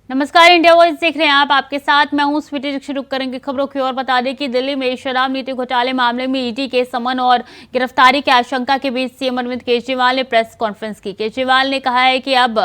नमस्कार, India voice देख रहे हैं आप। आपके साथ मैं हूं स्वीटी। शुरू करेंगे खबरों की ओर। बता दें कि दिल्ली में शराब नीति घोटाले मामले में ईडी के समन और गिरफ्तारी की आशंका के बीच सीएम अरविंद केजरीवाल ने प्रेस कॉन्फ्रेंस की। केजरीवाल ने कहा है कि अब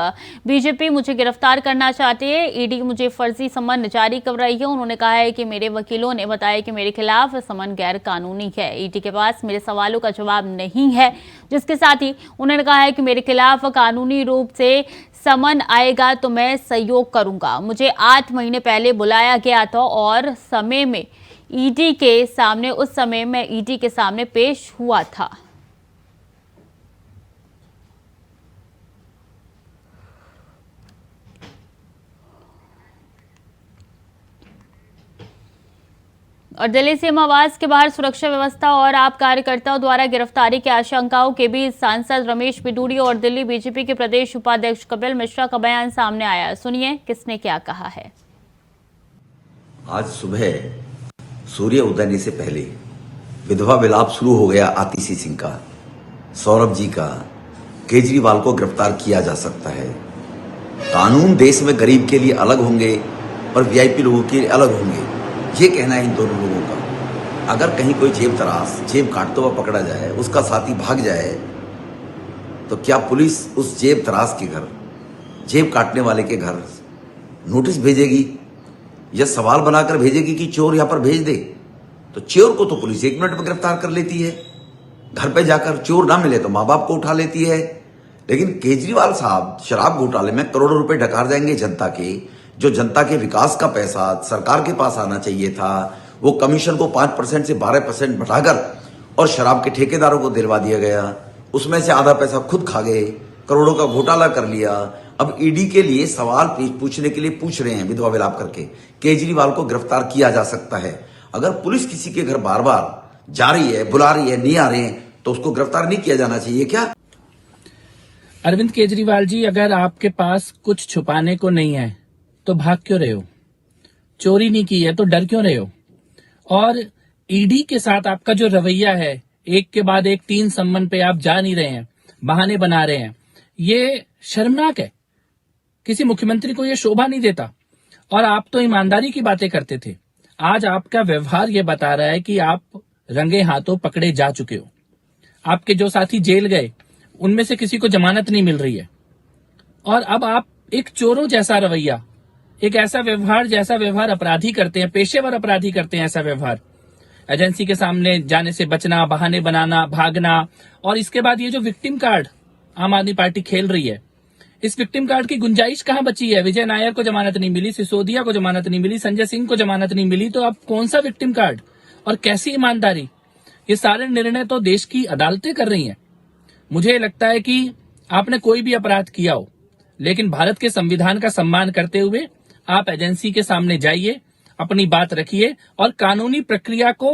बीजेपी मुझे गिरफ्तार करना चाहती है, ईडी मुझे फर्जी समन जारी कर रही है। उन्होंने कहा है कि मेरे वकीलों ने बताया कि मेरे खिलाफ समन गैर कानूनी है, ईडी के पास मेरे सवालों का जवाब नहीं है। जिसके साथ ही उन्होंने कहा है कि मेरे खिलाफ कानूनी रूप से समन आएगा तो मैं सहयोग करूंगा। मुझे 8 महीने पहले बुलाया गया था और समय में ईडी के सामने, उस समय मैं ईडी के सामने पेश हुआ था। और दिल्ली सीएम आवास के बाहर सुरक्षा व्यवस्था और आप कार्यकर्ताओं द्वारा गिरफ्तारी की आशंकाओं के बीच सांसद रमेश बिडूरी और दिल्ली बीजेपी के प्रदेश उपाध्यक्ष कपिल मिश्रा का बयान सामने आया। सुनिए किसने क्या कहा है। आज सुबह सूर्य उदय से पहले विधवा विलाप शुरू हो गया। आतिशी सिंह का, सौरभ जी का, केजरीवाल को गिरफ्तार किया जा सकता है। कानून देश में गरीब के लिए अलग होंगे और वीआईपी लोगों के लिए अलग होंगे, ये कहना है इन दोनों लोगों का। अगर कहीं कोई जेब काटते हुआ पकड़ा जाए, उसका साथी भाग जाए, तो क्या पुलिस उस जेब तराश के घर, जेब काटने वाले के घर नोटिस भेजेगी या सवाल बनाकर भेजेगी कि चोर यहां पर भेज दे? तो चोर को तो पुलिस 1 मिनट में गिरफ्तार कर लेती है। घर पे जाकर चोर ना मिले तो माँ बाप को उठा लेती है। लेकिन केजरीवाल साहब शराब घोटाले में करोड़ों रुपए डकार जाएंगे जनता के, जो जनता के विकास का पैसा सरकार के पास आना चाहिए था, वो कमीशन को 5% से 12% बढ़ाकर और शराब के ठेकेदारों को दिलवा दिया गया। उसमें से आधा पैसा खुद खा गए, करोड़ों का घोटाला कर लिया। अब ईडी के लिए सवाल पूछने के लिए पूछ रहे हैं विधवा विलाप करके। केजरीवाल को गिरफ्तार किया जा सकता है। अगर पुलिस किसी के घर बार बार जा रही है, बुला रही है, नहीं आ रहे हैं, तो उसको गिरफ्तार नहीं किया जाना चाहिए क्या? अरविंद केजरीवाल जी, अगर आपके पास कुछ छुपाने को नहीं है तो भाग क्यों रहे हो? चोरी नहीं की है तो डर क्यों रहे हो? और ईडी के साथ आपका जो रवैया है, एक के बाद एक 3 सम्मन पे आप जा नहीं रहे हैं, बहाने बना रहे हैं, ये शर्मनाक है। किसी मुख्यमंत्री को ये शोभा नहीं देता। और आप तो ईमानदारी की बातें करते थे, आज आपका व्यवहार ये बता रहा है कि आप रंगे हाथों पकड़े जा चुके हो। आपके जो साथी जेल गए उनमें से किसी को जमानत नहीं मिल रही है, और अब आप एक चोरों जैसा रवैया, एक ऐसा व्यवहार जैसा व्यवहार अपराधी करते हैं, पेशेवर अपराधी करते हैं ऐसा व्यवहार। एजेंसी के सामने जाने से बचना, बहाने बनाना, भागना। और इसके बाद ये जो विक्टिम कार्ड आम आदमी पार्टी खेल रही है, इस विक्टिम कार्ड की गुंजाइश कहां बची है? विजय नायर को जमानत नहीं मिली, सिसोदिया को जमानत नहीं मिली, संजय सिंह को जमानत नहीं मिली, तो अब कौन सा विक्टिम कार्ड और कैसी ईमानदारी? ये सारे निर्णय तो देश की अदालतें कर रही हैं। मुझे लगता है कि आपने कोई भी अपराध किया हो, लेकिन भारत के संविधान का सम्मान करते हुए आप एजेंसी के सामने जाइए, अपनी बात रखिए और कानूनी प्रक्रिया को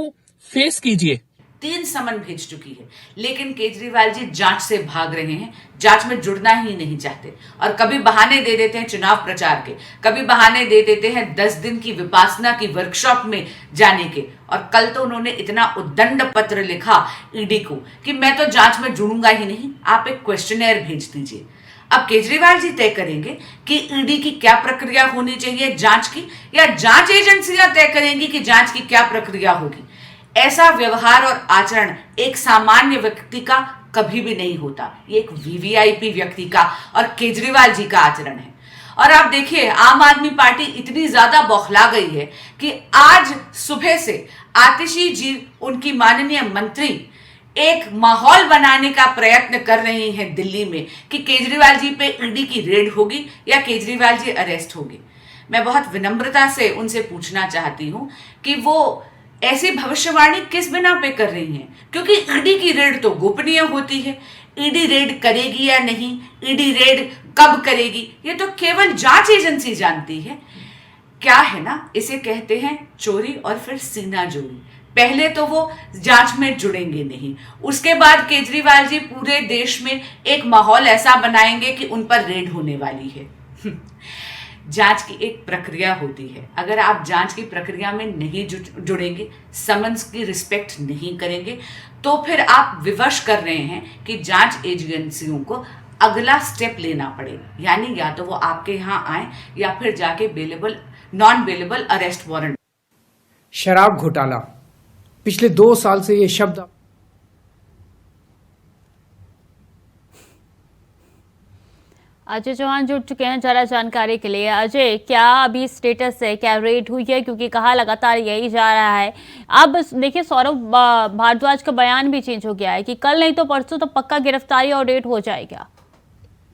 फेस कीजिए। 3 समन भेज चुकी है, लेकिन केजरीवाल जी जांच से भाग रहे हैं, जांच में जुड़ना ही नहीं चाहते। और कभी बहाने दे देते हैं चुनाव प्रचार के, कभी बहाने दे देते हैं 10 दिन की विपासना की वर्कशॉप में जाने के। और कल तो उन्होंने इतना उद्दंड पत्र लिखा ईडी को कि मैं तो जांच में जुड़ूंगा ही नहीं, आप एक क्वेश्चनेयर भेज दीजिए। अब केजरीवाल जी तय करेंगे कि ईडी की क्या प्रक्रिया होनी चाहिए जांच की, या जांच एजेंसियां तय करेंगी कि जांच की क्या प्रक्रिया होगी। ऐसा व्यवहार और आचरण एक सामान्य व्यक्ति का कभी भी नहीं होता, ये एक वीवीआईपी व्यक्ति का और केजरीवाल जी का आचरण है। और आप देखिए, आम आदमी पार्टी इतनी ज्यादा बौखला गई है कि आज सुबह से आतिशी जी, उनकी माननीय मंत्री, एक माहौल बनाने का प्रयत्न कर रही हैं दिल्ली में कि केजरीवाल जी पे ईडी की रेड होगी या केजरीवाल जी अरेस्ट होंगे। मैं बहुत विनम्रता से उनसे पूछना चाहती हूं कि वो ऐसी भविष्यवाणी किस बिना पे कर रही हैं, क्योंकि ईडी की रेड तो गोपनीय होती है। ईडी रेड करेगी या नहीं, ईडी रेड कब करेगी, ये तो केवल जांच एजेंसी जानती है। क्या है ना, इसे कहते हैं चोरी और फिर सीना जोड़ी। पहले तो वो जांच में जुड़ेंगे नहीं, उसके बाद केजरीवाल जी पूरे देश में एक माहौल ऐसा बनाएंगे कि उन पर रेड होने वाली है। जांच की एक प्रक्रिया होती है, अगर आप जांच की प्रक्रिया में नहीं जुड़ेंगे, समन्स की रिस्पेक्ट नहीं करेंगे, तो फिर आप विवश कर रहे हैं कि जांच एजेंसियों को अगला स्टेप लेना पड़ेगा, यानी या तो वो आपके यहाँ आए या फिर जाके नॉन बेलेबल अरेस्ट वारंट। शराब घोटाला, पिछले 2 साल से ये शब्द अजय चौहान जुड़ चुके हैं जरा जानकारी के लिए। अजय, क्या अभी स्टेटस है, क्या रेट हुई है? क्योंकि कहा लगातार यही जा रहा है। अब देखिए सौरभ भारद्वाज का बयान भी चेंज हो गया है कि कल नहीं तो परसों तो पक्का गिरफ्तारी और रेट हो जाएगा।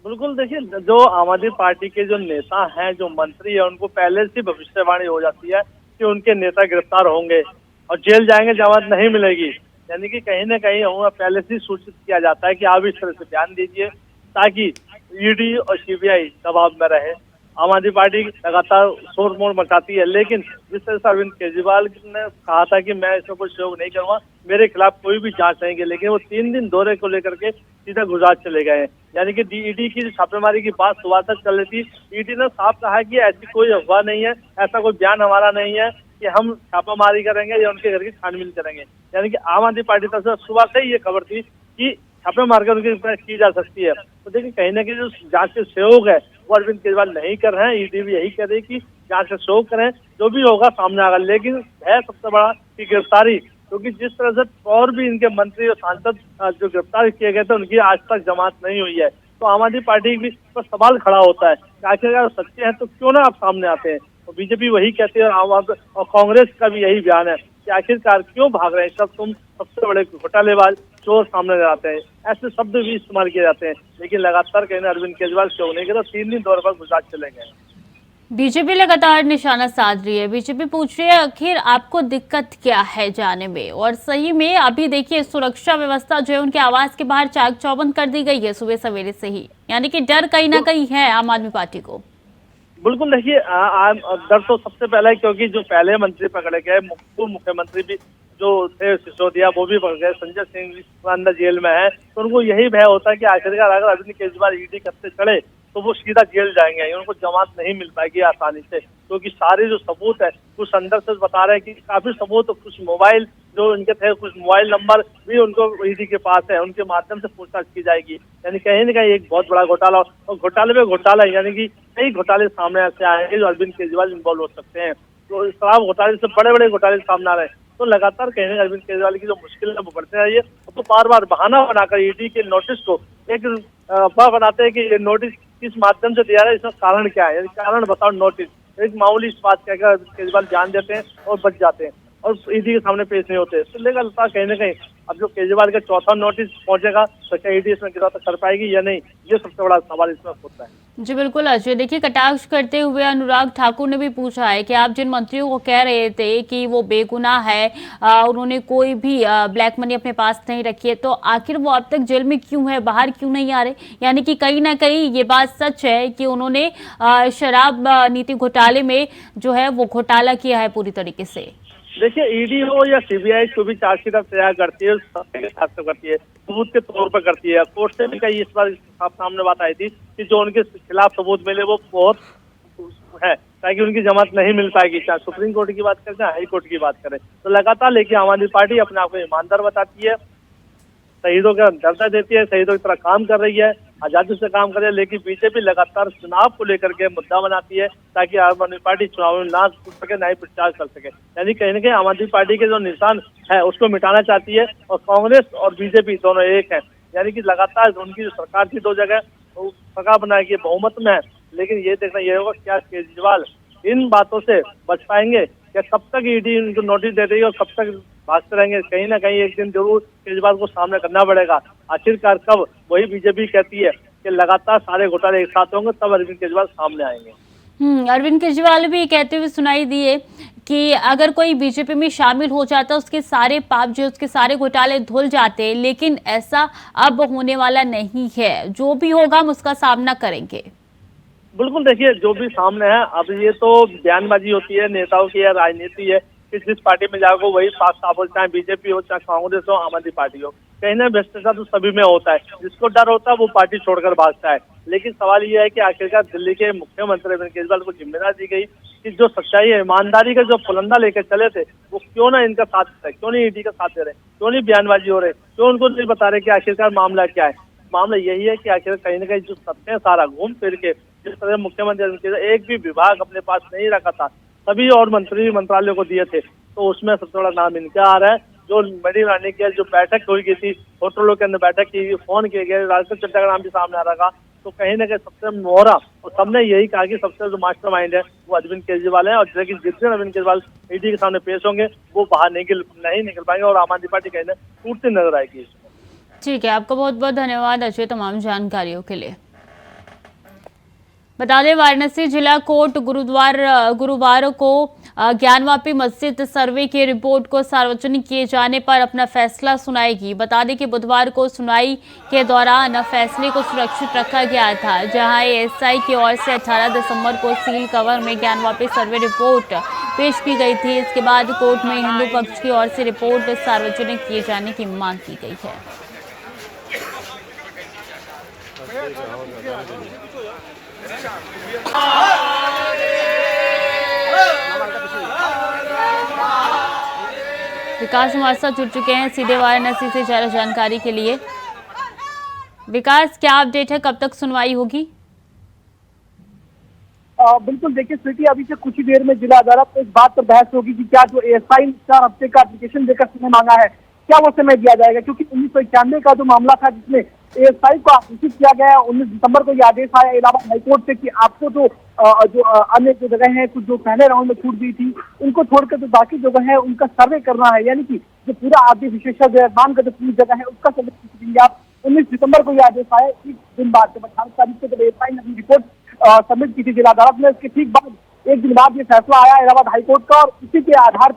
बिल्कुल, देखिए जो आम आदमी पार्टी के जो नेता हैं, जो मंत्री है, उनको पहले से भविष्यवाणी हो जाती है कि उनके नेता गिरफ्तार होंगे और जेल जाएंगे, जमानत नहीं मिलेगी। यानी कि कहीं ना कहीं पहले से सूचित किया जाता है कि आप इस तरह से बयान दीजिए ताकि ईडी और सीबीआई दबाव में रहे। आम आदमी पार्टी लगातार शोर मोर मचाती है, लेकिन जिस तरह से अरविंद केजरीवाल ने कहा था कि मैं इसमें कोई सहयोग नहीं करूंगा, मेरे खिलाफ कोई भी जांच नहीं की, लेकिन वो 3 दिन दौरे को लेकर के सीधा गुजरात चले गए हैं। यानी कि ईडी की छापेमारी की बात सुबह तक चल रही थी। ईडी ने साफ कहा कि ऐसी कोई अफवाह नहीं है, ऐसा कोई बयान हमारा नहीं है कि हम छापामारी करेंगे या उनके घर की छानबीन करेंगे। यानी कि आम आदमी पार्टी तरफ से सुबह से ही ये खबर थी कि छापे मारकर उनकी जांच की जा सकती है। तो देखिए कहीं ना कहीं जो जांच के सहयोग है वो अरविंद केजरीवाल नहीं कर रहे हैं। ईडी भी यही कह रही कि जांच से सहयोग करें, जो भी होगा सामने आएगा। लेकिन है सबसे बड़ा कि गिरफ्तारी, क्योंकि जिस तरह से और भी इनके मंत्री और सांसद जो गिरफ्तार किए गए थे उनकी आज तक जमानत नहीं हुई है। तो आम आदमी पार्टी भी पर सवाल खड़ा होता है कि आखिरकार सच्चे हैं तो क्यों ना आप सामने आते हैं। और बीजेपी वही कहती है और कांग्रेस का भी यही बयान है कि आखिरकार क्यों भाग रहे हैं सब, तुम सबसे बड़े घोटालेबाज चोर सामने आते हैं। ऐसे शब्द भी इस्तेमाल किए जाते हैं, लेकिन लगातार कहना अरविंद केजरीवाल क्यों नहीं करता। 3 दिन दौरे पर गुजरात चले गए। बीजेपी लगातार निशाना साध रही है। बीजेपी पूछ रही है आखिर आपको दिक्कत क्या है जाने में। और सही में अभी देखिए सुरक्षा व्यवस्था जो है उनके आवास के बाहर चाक चौबंद कर दी गई है सुबह सवेरे से ही, यानी कि डर कहीं ना कहीं है आम आदमी पार्टी को। बिल्कुल, देखिए डर तो सबसे पहले है, क्योंकि जो पहले मंत्री पकड़े गए, पूर्व मुख्यमंत्री भी जो थे सिसोदिया, वो भी पकड़ गए, संजय सिंह अंदर जेल में है। तो उनको यही भय होता है कि आखिरकार अगर अरविंद केजरीवाल ईडी करते चढ़े तो वो सीधा जेल जाएंगे, उनको जमानत नहीं मिल पाएगी आसानी से, क्योंकि सारे जो सबूत है कुछ अंदर से बता रहे हैं कि काफी सबूत, कुछ मोबाइल जो इनके थे, कुछ मोबाइल नंबर भी उनको ईडी के पास है, उनके माध्यम से पूछताछ की जाएगी। यानी कहीं न कहीं एक बहुत बड़ा घोटाला, और घोटाले में घोटाला, यानी कि कई घोटाले सामने से आएंगे जो अरविंद केजरीवाल इन्वॉल्व हो सकते हैं। तो शराब घोटाले से बड़े बड़े घोटाले सामने आ रहे हैं। तो लगातार कहीं ना अरविंद केजरीवाल की जो मुश्किल है वो बढ़ते रही है। तो बार बार बहाना बनाकर ईडी के नोटिस को एक अफवाह बनाते हैं कि ये नोटिस किस माध्यम से दिया रहा है, इसका कारण क्या है, कारण बताओ। नोटिस एक मामूली बात कहकर अरविंद केजरीवाल जान देते हैं और बच जाते हैं और ईडी के सामने पेश नहीं होते। तो लगातार कहीं ना कहीं अब जो केजरीवाल का चौथा नोटिस पहुंचेगा तो क्या ईडी इसमें गिरफ्तार कर पाएगी या नहीं, ये सबसे बड़ा सवाल इसमें होता है। जी बिल्कुल अजय, देखिए कटाक्ष करते हुए अनुराग ठाकुर ने भी पूछा है कि आप जिन मंत्रियों को कह रहे थे कि वो बेगुनाह है, उन्होंने कोई भी ब्लैक मनी अपने पास नहीं रखी है, तो आखिर वो अब तक जेल में क्यों है, बाहर क्यों नहीं आ रहे? यानी कि कहीं ना कहीं ये बात सच है कि उन्होंने शराब नीति घोटाले में जो है वो घोटाला किया है पूरी तरीके से। देखिए ईडी हो या सीबीआई जो भी चार्जशीट तैयार करती है करती है, सबूत के तौर पर करती है। कोर्ट से भी कई इस बार सामने बात आई थी कि जो उनके खिलाफ सबूत मिले वो बहुत है, ताकि उनकी जमानत नहीं मिल पाएगी, चाहे सुप्रीम कोर्ट की बात करें चाहे हाई कोर्ट की बात करें। तो लगातार लेकिन आम आदमी पार्टी अपने आप को ईमानदार बताती है, शहीदों का दर्जा देती है, शहीदों की तरह काम कर रही है, आजादी से काम कर रही है। लेकिन बीजेपी लगातार चुनाव को लेकर के मुद्दा बनाती है ताकि आम आदमी पार्टी चुनाव में ना छूट सके, ना ही प्रचार कर सके। यानी कहीं ना कहीं आम आदमी पार्टी के जो निशान है उसको मिटाना चाहती है। और कांग्रेस और बीजेपी दोनों एक है, यानी कि लगातार उनकी जो सरकार थी 2 जगह सरकार बनाएगी, बहुमत में है। लेकिन ये देखना ये होगा क्या केजरीवाल इन बातों से बच पाएंगे, या कब तक ईडी इनको नोटिस दे देगी और कब तक भागते रहेंगे। कहीं ना कहीं एक दिन जरूर केजरीवाल को सामने करना पड़ेगा। आखिरकार कब, वही बीजेपी कहती है कि लगातार सारे घोटाले एक साथ होंगे तब अरविंद केजरीवाल सामने आएंगे। अरविंद केजरीवाल भी कहते हुए सुनाई दिए कि अगर कोई बीजेपी में शामिल हो जाता उसके सारे पाप जो उसके सारे घोटाले धुल जाते, लेकिन ऐसा अब होने वाला नहीं है, जो भी होगा हम उसका सामना करेंगे। बिल्कुल, देखिए जो भी सामने है, अब ये तो बयानबाजी होती है नेताओं की या राजनीति है कि जिस पार्टी में जाओगे वही पाक साफ हो, चाहे बीजेपी हो चाहे कांग्रेस हो आम आदमी पार्टी हो। कहीं ना भ्रष्टाचार तो सभी में होता है, जिसको डर होता है वो पार्टी छोड़कर भागता है। लेकिन सवाल ये है कि आखिरकार दिल्ली के मुख्यमंत्री अरविंद केजरीवाल को जिम्मेदारी दी गई कि जो सच्चाई है, ईमानदारी का जो फलंदा लेकर चले थे वो क्यों ना इनका साथ दे रहे, क्यों नहीं ईडी का साथ दे रहे, क्यों नहीं बयानबाजी हो रहे, क्यों उनको नहीं बता रहे कि आखिरकार मामला क्या है। मामला यही है कि आखिर कहीं ना कहीं जो सत्य है सारा घूम फिर के जिस तरह मुख्यमंत्री अरविंद केजरीवाल एक भी विभाग अपने पास नहीं रखा था, सभी और मंत्रालयों को दिए थे, तो उसमें सबसे बड़ा नाम इनका आ रहा है। जो मेडिकल आने की जो बैठक हुई गई थी, होटलों के अंदर बैठक की, फोन किए गए, राजस्थान चड्डा का नाम भी सामने आ रहा था, तो कहीं ना कहीं सबसे मोहरा और सबने यही कहा कि सबसे जो मास्टरमाइंड है वो अरविंद केजरीवाल है, और जिस दिन अरविंद केजरीवाल ईडी के सामने पेश होंगे वो बाहर नहीं निकल पाएंगे और आम आदमी पार्टी कहीं ना टूटती नजर आएगी। ठीक है, आपका बहुत बहुत धन्यवाद अजय तमाम जानकारियों के लिए। बता दें, वाराणसी जिला कोर्ट गुरुवार को ज्ञानवापी मस्जिद सर्वे की रिपोर्ट को सार्वजनिक किए जाने पर अपना फैसला सुनाएगी। बता दें कि बुधवार को सुनवाई के दौरान फैसले को सुरक्षित रखा गया था, जहां एएसआई की ओर से 18 दिसंबर को सील कवर में ज्ञानवापी सर्वे रिपोर्ट पेश की गई थी। इसके बाद कोर्ट में हिंदू पक्ष की ओर से रिपोर्ट सार्वजनिक किए जाने की मांग की गई है। विकास हमारे साथ जुड़ चुके हैं सीधे वाराणसी से ज्यादा जानकारी के लिए। विकास, क्या अपडेट है, कब तक सुनवाई होगी? बिल्कुल, देखिए स्वीटी, अभी से कुछ ही देर में जिला अदालत में इस बात पर बहस होगी कि क्या जो एएसआई 4 हफ्ते का एप्लीकेशन देकर समय मांगा है, क्या वो समय दिया जाएगा, क्योंकि 1991 का जो मामला था जिसमें एएसआई को आदेशित किया गया, 19 दिसंबर को यह आदेश आया इलाहाबाद हाईकोर्ट से कि आपको जो अन्य जो जगह है, कुछ जो पहले राउंड में छूट दी थी उनको छोड़कर जो बाकी जगह है उनका सर्वे करना है, यानी कि जो पूरा आदि विशेषज्ञ मान का जो पूरी जगह है उसका सर्वे करेंगे आप। 19 दिसंबर को यह आदेश आया। एक दिन बाद जब 18 तारीख को जब एएसआई ने अपनी रिपोर्ट सबमिट की थी जिला अदालत में, उसके ठीक बाद एक दिन बाद ये फैसला आया इलाहाबाद हाईकोर्ट का, और इसी के आधार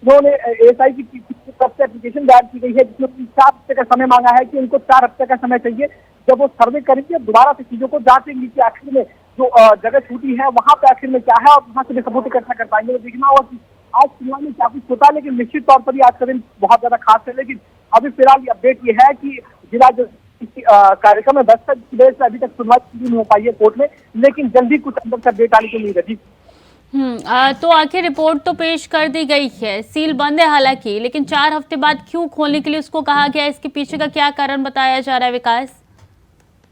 उन्होंने एएसआई की तरफ से एप्लीकेशन दायर की गई है, जिसमें 4 हफ्ते का समय मांगा है कि उनको 4 हफ्ते का समय चाहिए। जब वो सर्वे करेंगे दोबारा से चीजों को जांचेंगे कि आखिर में जो जगह छूटी है वहां पे आखिर में क्या है, और वहां से भी सबूत इकट्ठा कर पाएंगे। तो देखना होगा कि आज सुनवाई में क्या कुछ होता है, लेकिन निश्चित तौर पर आज का दिन बहुत ज्यादा खास है। लेकिन अभी फिलहाल ये अपडेट ये है कि जिला जो कार्यक्रम में 10 से अभी तक सुनवाई नहीं हो पाई है कोर्ट में, लेकिन जल्दी कुछ अंदर से अपडेट आने की उम्मीद है। तो आखिर रिपोर्ट तो पेश कर दी गई है, सील बंद है हालांकि, लेकिन 4 हफ्ते बाद क्यों खोलने के लिए उसको कहा गया, इसके पीछे का क्या कारण बताया जा रहा है विकास?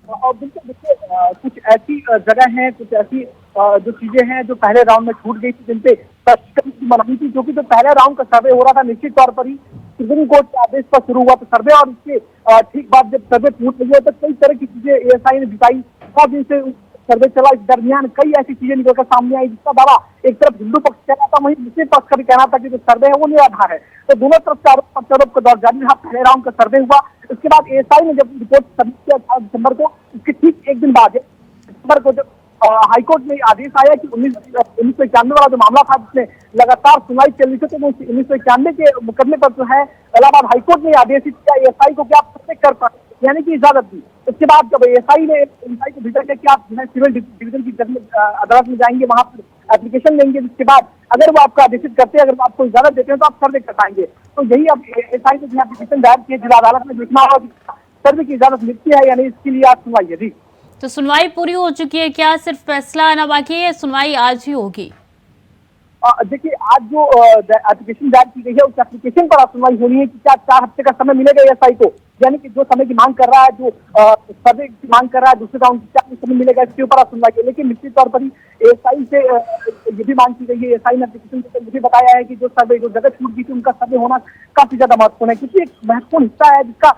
और बिल्कुल देखिए, कुछ ऐसी जगह है, कुछ ऐसी जो चीजें हैं जो पहले राउंड में छूट गई थी, जिनपे मनाही थी, क्योंकि जो पहले राउंड का सर्वे हो रहा था निश्चित तौर पर ही सुप्रीम कोर्ट के आदेश पर शुरू हुआ था सर्वे, और इसके ठीक बाद जब सर्वे पूर्ण हुई है तो कई तरह की चीजें एएसआई ने दिखाई। 100 दिन से सर्वे चला, इस दरमियान कई ऐसी चीजें निकलकर सामने आई जिसका दावा एक तरफ हिंदू पक्ष कहना था, वहीं मुस्लिम पक्ष का भी कहना था कि जो सर्वे है वो निराधार है। तो दोनों तरफ से आरोप प्रत्यारोप का दौर जारी रहा। पहले राउंड का सर्वे हुआ, इसके बाद एएसआई ने जब रिपोर्ट सबमिट किया 18 दिसंबर को, उसके ठीक एक दिन बाद दिसंबर को जब हाईकोर्ट में आदेश आया कि 1991 वाला जो मामला था जिसमें लगातार सुनवाई चल रही थी, तो 1991 के मुकदमे पर जो है इलाहाबाद हाईकोर्ट ने आदेशित किया एएसआई को कि आप सर्वे कर पाए, यानी कि इजाजत दी। इसके बाद जब एएसआई ने को भेजा गया कि आप सिविल डिवीजन की अदालत में जाएंगे, वहां पर एप्लीकेशन देंगे, जिसके बाद अगर वो आपको आदेशित करते हैं, अगर वो आपको इजाजत देते हैं तो आप सर्वे कर पाएंगे। तो यही अब एएसआई ने एप्लीकेशन दायर की जिला अदालत में, देखना होगा कि सर्वे की इजाजत मिलती है या नहीं, इसके लिए आज सुनवाई है। जी, तो सुनवाई पूरी हो चुकी है क्या, सिर्फ फैसला आना बाकी है, सुनवाई आज ही होगी? देखिए, आज जो एप्लीकेशन दायर की गई है उस एप्लीकेशन पर सुनवाई होनी है कि क्या 4 हफ्ते का समय मिलेगा एएसआई को, यानी कि जो समय की मांग कर रहा है, जो सर्वे की मांग कर रहा है, दूसरे राउंड क्या समय मिलेगा, इसके ऊपर सुनवाई है। लेकिन निश्चित तौर पर ही एएसआई से ये भी मांग की गई है, एएसआई ने एप्लीकेशन देकर मुझे बताया है कि जो सर्वे जो जगह छूट गई थी उनका सर्वे होना काफी ज्यादा महत्वपूर्ण है, क्योंकि एक महत्वपूर्ण हिस्सा है जिसका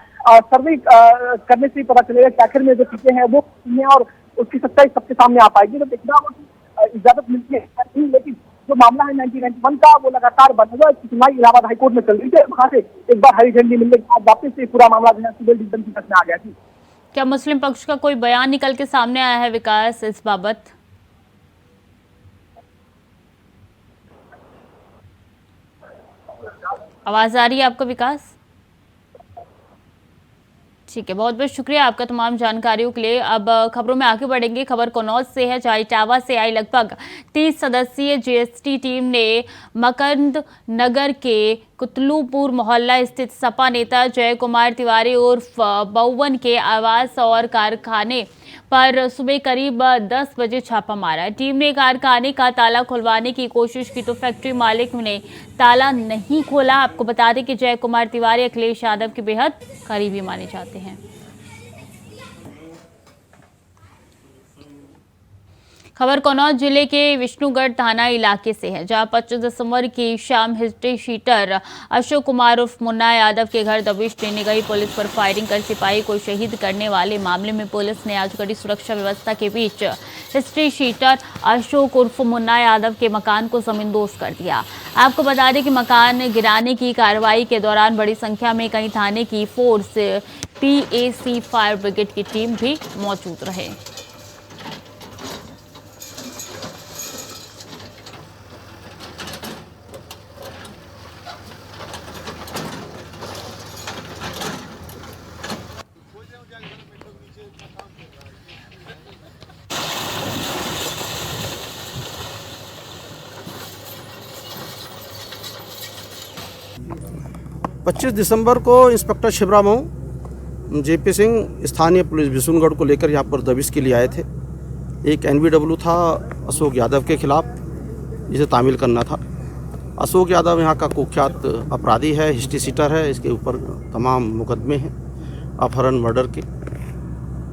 सर्वे करने से ही पता चलेगा कि आखिर में जो चीजें हैं वो हैं और उसकी सच्चाई सबके सामने आ पाएगी। तो देखना होगा कि इजाजत मिलती है, लेकिन जो मामला है 1991 का वो लगातार बना हुआ, इसकी सुनवाई इलाहाबाद हाईकोर्ट में चल रही है। वहां से एक बार हरी झंडी मिलने के बाद वापस से पूरा मामला जो है सिविल डिवीजन की तरफ में आ गया थी। क्या मुस्लिम पक्ष का कोई बयान निकल के सामने आया है विकास इस बाबत? आवाज आ रही है आपको विकास? ठीक है, बहुत बहुत शुक्रिया आपका तमाम जानकारियों के लिए। अब खबरों में आगे बढ़ेंगे। खबर कन्नौज से है, जहां इटावा से आई लगभग 30 सदस्यीय जीएसटी टीम ने मकरंद नगर के कुतलूपुर मोहल्ला स्थित सपा नेता जय कुमार तिवारी उर्फ बउवन के आवास और कारखाने पर सुबह करीब 10 बजे छापा मारा। टीम ने कारखाने का ताला खुलवाने की कोशिश की तो फैक्ट्री मालिक ने ताला नहीं खोला। आपको बता दें कि जय कुमार तिवारी अखिलेश यादव के बेहद करीबी माने जाते हैं। खबर कन्नौज जिले के विष्णुगढ़ थाना इलाके से है, जहां 25 दिसंबर की शाम हिस्ट्री शीटर अशोक कुमार उर्फ मुन्ना यादव के घर दबिश देने गई पुलिस पर फायरिंग कर सिपाही को शहीद करने वाले मामले में पुलिस ने आज कड़ी सुरक्षा व्यवस्था के बीच हिस्ट्री शीटर अशोक उर्फ मुन्ना यादव के मकान को जमींदोज कर दिया। आपको बता दें कि मकान गिराने की कार्रवाई के दौरान बड़ी संख्या में कई थाने की फोर्स PAC फायर ब्रिगेड की टीम भी मौजूद रहे। पच्चीस दिसंबर को इंस्पेक्टर शिवरा मऊ JP सिंह स्थानीय पुलिस विष्णुगढ़ को लेकर यहाँ पर दबिश के लिए आए थे। एक NVW था अशोक यादव के खिलाफ, जिसे तामील करना था। अशोक यादव यहाँ का कुख्यात अपराधी है, हिस्ट्री शीटर है। इसके ऊपर तमाम मुकदमे हैं अपहरण मर्डर के।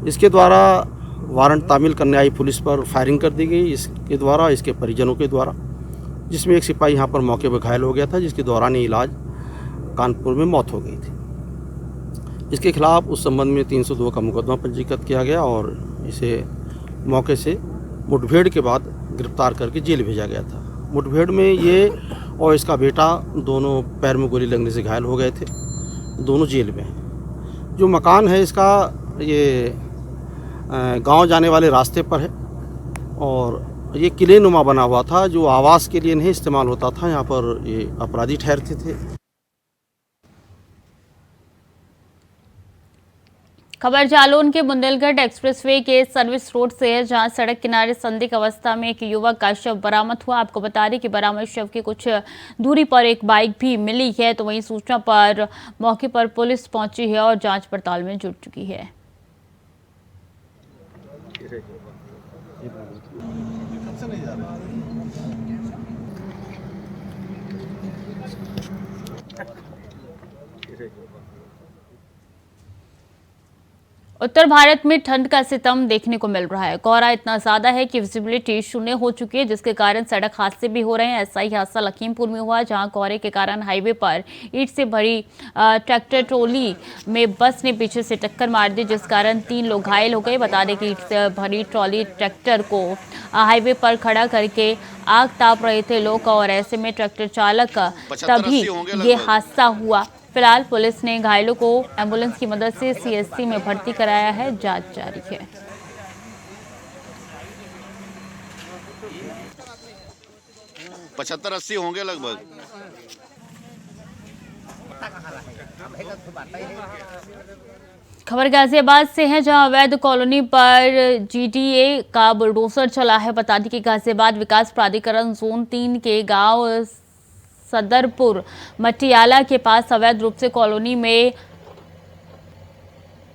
इसके द्वारा वारंट तामील करने आई पुलिस पर फायरिंग कर दी गई, इसके द्वारा, इसके परिजनों के द्वारा, जिसमें एक सिपाही यहाँ पर मौके पर घायल हो गया था, जिसके दौरान इलाज कानपुर में मौत हो गई थी। इसके खिलाफ उस संबंध में 302 का मुकदमा पंजीकृत किया गया और इसे मौके से मुठभेड़ के बाद गिरफ्तार करके जेल भेजा गया था। मुठभेड़ में ये और इसका बेटा दोनों पैर में गोली लगने से घायल हो गए थे, दोनों जेल में हैं। जो मकान है इसका ये गांव जाने वाले रास्ते पर है और ये किले नुमा बना हुआ था, जो आवास के लिए नहीं इस्तेमाल होता था। यहाँ पर ये अपराधी ठहरते थे। खबर जालौन के बुंदेलखंड एक्सप्रेसवे के सर्विस रोड से है, जहां सड़क किनारे संदिग्ध अवस्था में एक युवक का शव बरामद हुआ। आपको बता दें कि बरामद शव के कुछ दूरी पर एक बाइक भी मिली है। तो वहीं सूचना पर मौके पर पुलिस पहुंची है और जांच पड़ताल में जुट चुकी है। उत्तर भारत में ठंड का सितम देखने को मिल रहा है। कोहरा इतना ज्यादा है कि विजिबिलिटी शून्य हो चुकी है, जिसके कारण सड़क हादसे भी हो रहे हैं। ऐसा ही हादसा लखीमपुर में हुआ, जहां कोहरे के कारण हाईवे पर ईंट से भरी ट्रैक्टर ट्रॉली में बस ने पीछे से टक्कर मार दी, जिस कारण 3 लोग घायल हो गए। बता दें कि ईंट से भरी ट्रॉली ट्रैक्टर को हाईवे पर खड़ा करके आग ताप रहे थे लोग, और ऐसे में ट्रैक्टर चालक तभी ये हादसा हुआ। फिलहाल पुलिस ने घायलों को एम्बुलेंस की मदद से CSC में भर्ती कराया है, जांच जारी है। पचहत्तर 80 होंगे लगभग। खबर गाजियाबाद से है, जहां अवैध कॉलोनी पर GTA का बुलडोजर चला है। बता दें कि गाजियाबाद विकास प्राधिकरण जोन 3 के गांव सदरपुर मटियाला के पास अवैध रूप से कॉलोनी में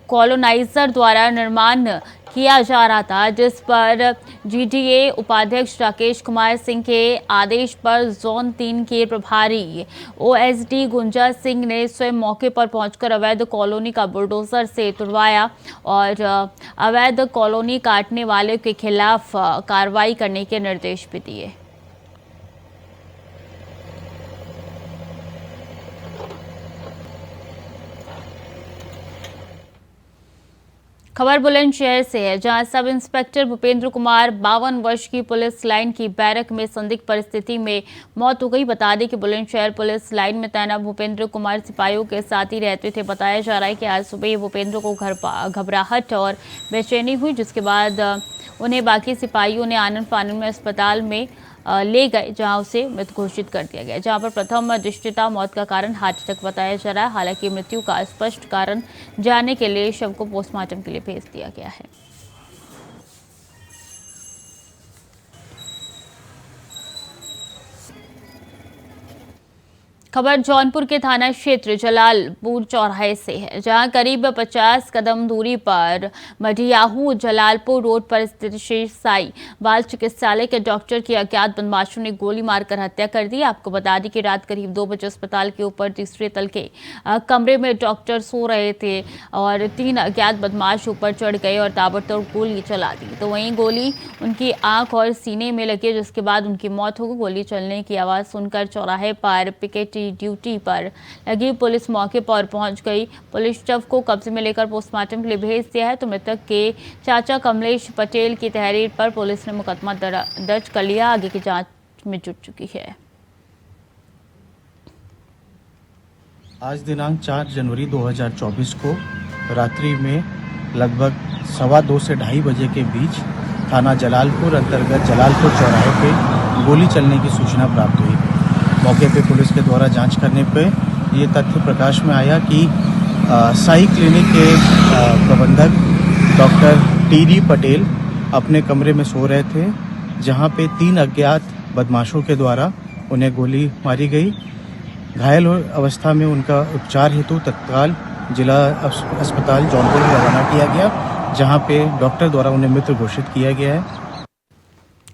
कॉलोनाइजर द्वारा निर्माण किया जा रहा था, जिस पर GTA उपाध्यक्ष राकेश कुमार सिंह के आदेश पर जोन 3 के प्रभारी OSD गुंजा सिंह ने स्वयं मौके पर पहुंचकर अवैध कॉलोनी का बुलडोजर से तुड़वाया और अवैध कॉलोनी काटने वाले के खिलाफ कार्रवाई करने के निर्देश भी दिए। खबर बुलंदशहर से है, जहां सब इंस्पेक्टर भूपेंद्र कुमार 52 वर्ष की पुलिस लाइन की बैरक में संदिग्ध परिस्थिति में मौत हो गई। बता दें कि बुलंदशहर पुलिस लाइन में तैनात भूपेंद्र कुमार सिपाहियों के साथ ही रहते थे। बताया जा रहा है कि आज सुबह भूपेंद्र को घबराहट और बेचैनी हुई, जिसके बाद उन्हें बाकी सिपाहियों ने आनंद फानन में अस्पताल में ले गए, जहां उसे मृत घोषित कर दिया गया, जहां पर प्रथम दृष्टया मौत का कारण हार्ट अटैक बताया जा रहा है। हालांकि मृत्यु का स्पष्ट कारण जानने के लिए शव को पोस्टमार्टम के लिए भेज दिया गया है। खबर जौनपुर के थाना क्षेत्र जलालपुर चौराहे से है, जहां करीब 50 कदम दूरी पर मढियाहू जलालपुर रोड पर स्थित शेष साई बाल चिकित्सालय के डॉक्टर की अज्ञात बदमाशों ने गोली मारकर हत्या कर दी। आपको बता दें कि रात करीब 2 बजे अस्पताल के ऊपर तीसरे तल के कमरे में डॉक्टर सो रहे थे और 3 अज्ञात बदमाश ऊपर चढ़ गए और ताबड़तोड़ गोली चला दी। तो वहीं गोली उनकी आंख और सीने में लगी, जिसके बाद उनकी मौत हो गई। गोली चलने की आवाज़ सुनकर चौराहे पर पिकेट ड्यूटी पर लगी पुलिस मौके पर पहुंच गई। पुलिस शव को कब्जे में लेकर पोस्टमार्टम के लिए भेज दिया है। तो मृतक के चाचा कमलेश पटेल की तहरीर पर पुलिस ने मुकदमा दर्ज कर लिया, आगे की जांच में जुट चुकी है। आज दिनांक 4 जनवरी 2024 को रात्रि में लगभग 2:15 से 2:30 बजे के बीच थाना जलालपुर अंतर्गत जलालपुर चौराहे पे गोली चलने की सूचना प्राप्त हुई। मौके पे पुलिस के द्वारा जांच करने पे ये तथ्य प्रकाश में आया कि साई क्लिनिक के प्रबंधक डॉक्टर टी.डी. पटेल अपने कमरे में सो रहे थे, जहां पे 3 अज्ञात बदमाशों के द्वारा उन्हें गोली मारी गई। घायल अवस्था में उनका उपचार हेतु तत्काल जिला अस्पताल जौनपुर में रवाना किया गया, जहां पे डॉक्टर द्वारा उन्हें मृत घोषित किया गया है।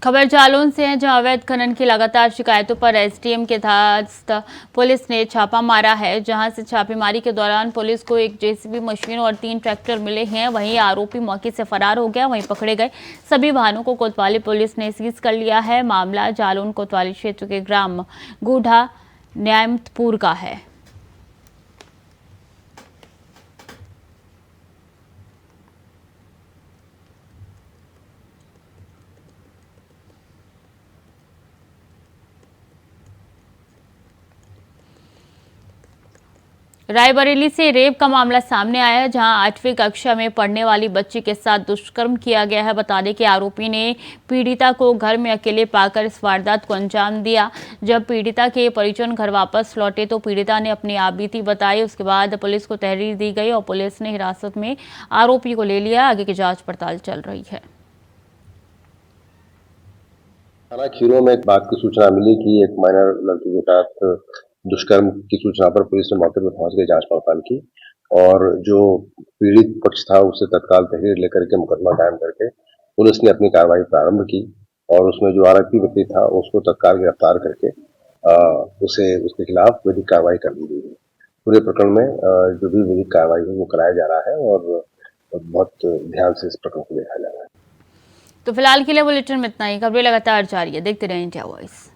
खबर जालौन से है, जहां अवैध खनन की लगातार शिकायतों पर एसडीएम के तहत पुलिस ने छापा मारा है, जहां से छापेमारी के दौरान पुलिस को एक जेसीबी मशीन और 3 ट्रैक्टर मिले हैं। वहीं आरोपी मौके से फरार हो गया। वहीं पकड़े गए सभी वाहनों को कोतवाली पुलिस ने सीज कर लिया है। मामला जालौन कोतवाली क्षेत्र के ग्राम गूढ़ा न्यामतपुर का है। रायबरेली से रेप का मामला सामने आया है, जहां 8वीं कक्षा में पढ़ने वाली बच्ची के साथ दुष्कर्म किया गया है। बता दें कि आरोपी ने पीड़िता को घर में अकेले पाकर इस वारदात को अंजाम दिया। जब पीड़िता के परिजन घर वापस लौटे तो पीड़िता ने अपनी आपबीती बताई। उसके बाद पुलिस को तहरीर दी गई और पुलिस ने हिरासत में आरोपी को ले लिया। आगे की जांच पड़ताल चल रही है। थाना खीरों में एक बात की सूचना मिली कि एक माइनर लड़की के साथ दुष्कर्म की सूचना पर पुलिस ने मौके पर पहुंच गई, जांच पड़ताल की और जो पीड़ित पक्ष था उससे तत्काल तहरीर लेकर के मुकदमा कायम करके पुलिस ने अपनी कार्रवाई प्रारंभ की और उसमें जो आरोपी व्यक्ति था उसको तत्काल गिरफ्तार करके उसके खिलाफ विधिक कार्रवाई कर दी गई है। पूरे प्रकरण में जो भी विधिक कार्रवाई है वो कराया जा रहा है और बहुत ध्यान से इस प्रकरण को देखा जा रहा है। तो फिलहाल के लिए बुलेटिन में इतना ही। खबरें लगातार जारी है, देखते रहें इंडिया वॉइस।